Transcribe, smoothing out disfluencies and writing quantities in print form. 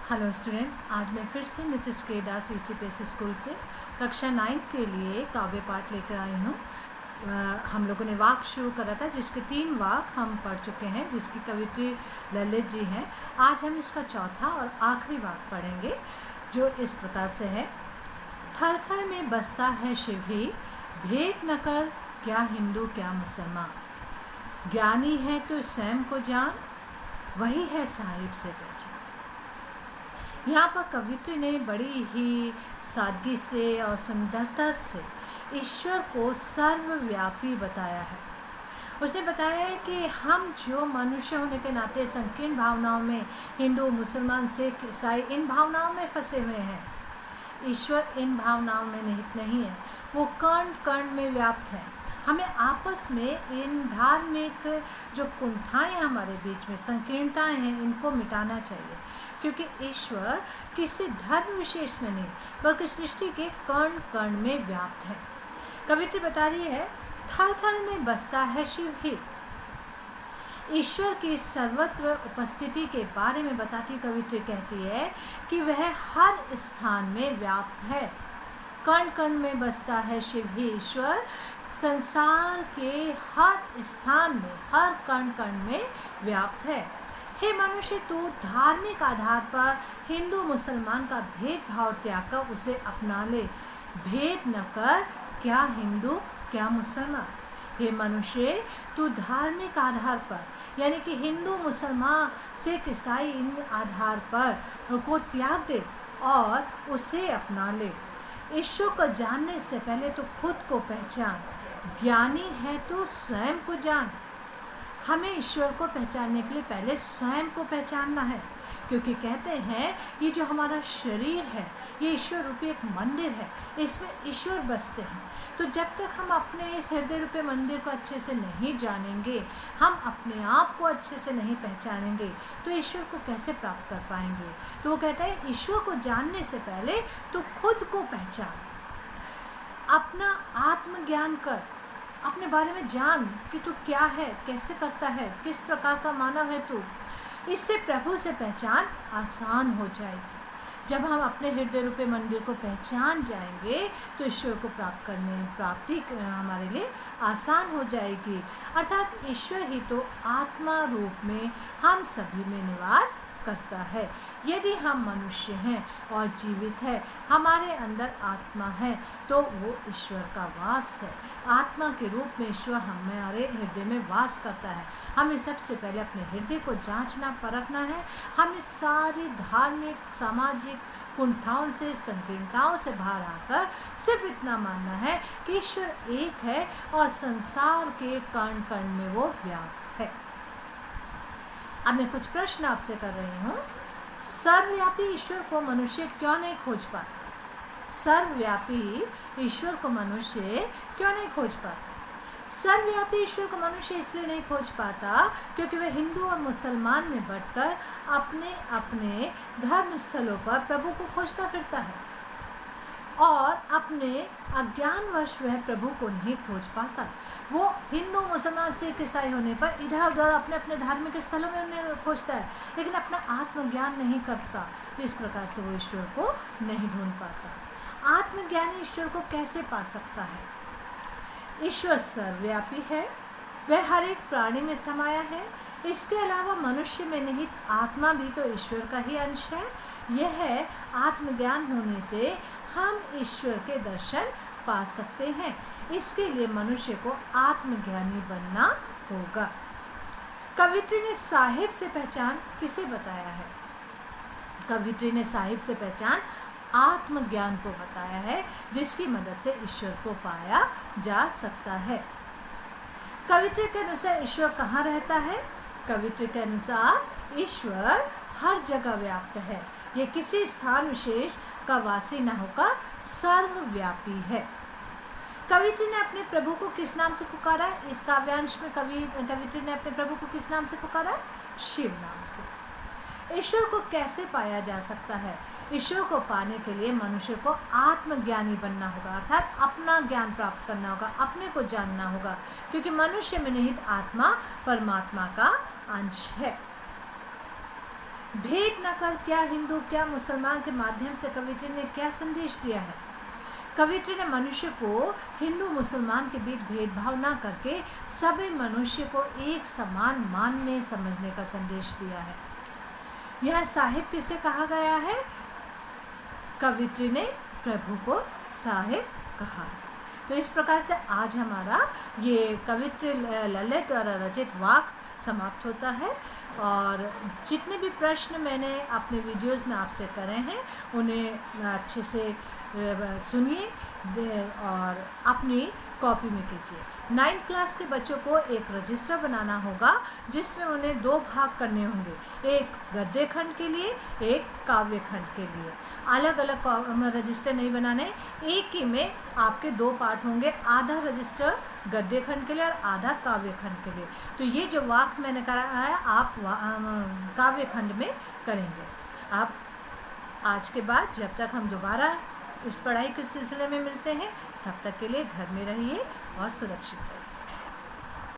Hello student, आज मैं फिर से मिसेस के दास यूसीपीएससी स्कूल से कक्षा 9 के लिए काव्य पाठ लेकर आई हूँ। हम लोगों ने वाक शुरू करा था जिसके 3 वाक हम पढ़ चुके हैं, जिसकी कवित्री ललित जी हैं। आज हम इसका चौथा और आखिरी वाक पढ़ेंगे जो इस प्रकार से है। थर थर में बसता है शिव ही, भेद न कर क्या हिंदू क्या मुसलमान। ज्ञानी है तो स्वयं को जान, वही है साहिब से पहचान। यहाँ पर कवित्री ने बड़ी ही सादगी से और सुंदरता से ईश्वर को सर्वव्यापी बताया है। उसने बताया है कि हम जो मनुष्य होने के नाते संकीर्ण भावनाओं में, हिंदू मुसलमान सिख ईसाई, इन भावनाओं में फंसे हुए हैं। ईश्वर इन भावनाओं में निहित नहीं है, वो कण कण में व्याप्त है। हमें आपस में इन धार्मिक जो कुंठाएं हमारे बीच में संकीर्णताएं हैं, इनको मिटाना चाहिए, क्योंकि ईश्वर किसी धर्म विशेष में नहीं बल्कि सृष्टि के कण कण में व्याप्त है। कवित्री बता रही है, थल थल में बसता है शिव ही। ईश्वर की सर्वत्र उपस्थिति के बारे में बताती कवित्री कहती है कि वह हर स्थान में व्याप्त है। कण कण में बसता है शिव ही। ईश्वर संसार के हर स्थान में, हर कण कण में व्याप्त है। हे मनुष्य, तू धार्मिक आधार पर हिंदू मुसलमान का भेदभाव त्याग कर उसे अपना ले। भेद न कर क्या हिंदू क्या मुसलमान। हे मनुष्य, तू धार्मिक आधार पर यानी कि हिंदू मुसलमान सिख ईसाई इन आधार पर को त्याग दे और उसे अपना ले। ईश्वर को जानने से पहले तो खुद को पहचान। ज्ञानी है तो स्वयं को जान। हमें ईश्वर को पहचानने के लिए पहले स्वयं को पहचानना है, क्योंकि कहते हैं ये जो हमारा शरीर है ये ईश्वर रूपी एक मंदिर है, इसमें ईश्वर बसते हैं। तो जब तक हम अपने इस हृदय रूपी मंदिर को अच्छे से नहीं जानेंगे, हम अपने आप को अच्छे से नहीं पहचानेंगे, तो ईश्वर को कैसे प्राप्त कर पाएंगे। तो वो कहता है ईश्वर को जानने से पहले तो खुद को पहचान, अपना आत्मज्ञान कर, अपने बारे में जान कि तू क्या है, कैसे करता है, किस प्रकार का मानव है तू। इससे प्रभु से पहचान आसान हो जाएगी। जब हम अपने हृदय रूपी मंदिर को पहचान जाएंगे तो ईश्वर को प्राप्ति हमारे लिए आसान हो जाएगी। अर्थात ईश्वर ही तो आत्मा रूप में हम सभी में निवास करता है। यदि हम मनुष्य हैं और जीवित है, हमारे अंदर आत्मा है, तो वो ईश्वर का वास है। आत्मा के रूप में ईश्वर हमारे हृदय में वास करता है। हमें सबसे पहले अपने हृदय को जांचना परखना है। हमें सारी धार्मिक सामाजिक कुंठाओं से, संकीर्णताओं से बाहर आकर सिर्फ इतना मानना है कि ईश्वर एक है और संसार के कण कण में वो व्याप्त है। अब मैं कुछ प्रश्न आपसे कर रही हूँ। सर्वव्यापी ईश्वर को मनुष्य क्यों नहीं खोज पाता? सर्वव्यापी ईश्वर को मनुष्य क्यों नहीं खोज पाता? सर्वव्यापी ईश्वर को मनुष्य इसलिए नहीं खोज पाता क्योंकि वह हिंदू और मुसलमान में बंटकर अपने अपने धर्म स्थलों पर प्रभु को खोजता फिरता है और अपने अज्ञानवश वह प्रभु को नहीं खोज पाता। वो हिंदू मुसलमान सिख ईसाई होने पर इधर उधर अपने अपने धार्मिक स्थलों में उन्हें खोजता है, लेकिन अपना आत्मज्ञान नहीं करता। इस प्रकार से वो ईश्वर को नहीं ढूंढ पाता। आत्मज्ञानी ईश्वर को कैसे पा सकता है? ईश्वर सर्वव्यापी है, वह हर एक प्राणी में समाया है। इसके अलावा मनुष्य में निहित आत्मा भी तो ईश्वर का ही अंश है। यह आत्मज्ञान होने से हम ईश्वर के दर्शन पा सकते हैं। इसके लिए मनुष्य को आत्मज्ञानी बनना होगा। कवित्री ने साहिब से पहचान किसे बताया है? कवित्री ने साहिब से पहचान आत्मज्ञान को बताया है, जिसकी मदद से ईश्वर को पाया जा सकता है। कवित्री के अनुसार ईश्वर कहाँ रहता है? कवित्री के अनुसार ईश्वर हर जगह व्याप्त है। ये किसी स्थान विशेष का वासी न होकर सर्वव्यापी है। कवित्री ने अपने प्रभु को किस नाम से पुकारा? इस काव्यांश में कवित्री ने अपने प्रभु को किस नाम से पुकारा? शिव नाम से। ईश्वर को कैसे पाया जा सकता है? ईश्वर को पाने के लिए मनुष्य को आत्मज्ञानी बनना होगा, अर्थात अपना ज्ञान प्राप्त करना होगा, अपने को जानना होगा, क्योंकि मनुष्य में निहित आत्मा परमात्मा का अंश है। भेद न कर क्या हिंदू क्या मुसलमान के माध्यम से कवित्री ने क्या संदेश दिया है? कवित्री ने मनुष्य को हिंदू मुसलमान के बीच भेदभाव न करके सभी मनुष्य को एक समान मानने समझने का संदेश दिया है। यह साहिब किसे कहा गया है? कवित्री ने प्रभु को साहिब कहा है। तो इस प्रकार से आज हमारा ये कवित्री ललित द्वारा रचित वाक समाप्त होता है। और जितने भी प्रश्न मैंने अपने वीडियोस में आपसे करे हैं उन्हें अच्छे से सुनिए और अपनी कॉपी में कीजिए। 9th क्लास के बच्चों को एक रजिस्टर बनाना होगा जिसमें उन्हें 2 भाग करने होंगे, एक गद्य खंड के लिए, एक काव्य खंड के लिए। अलग अलग रजिस्टर नहीं बनाने, एक ही में आपके 2 पार्ट होंगे, आधा रजिस्टर गद्य खंड के लिए और आधा काव्य खंड के लिए। तो ये जो वाक मैंने कराया है आप काव्य खंड में करेंगे। आप आज के बाद जब तक हम दोबारा इस पढ़ाई के सिलसिले में मिलते हैं तब तक के लिए घर में रहिए और सुरक्षित रहिए।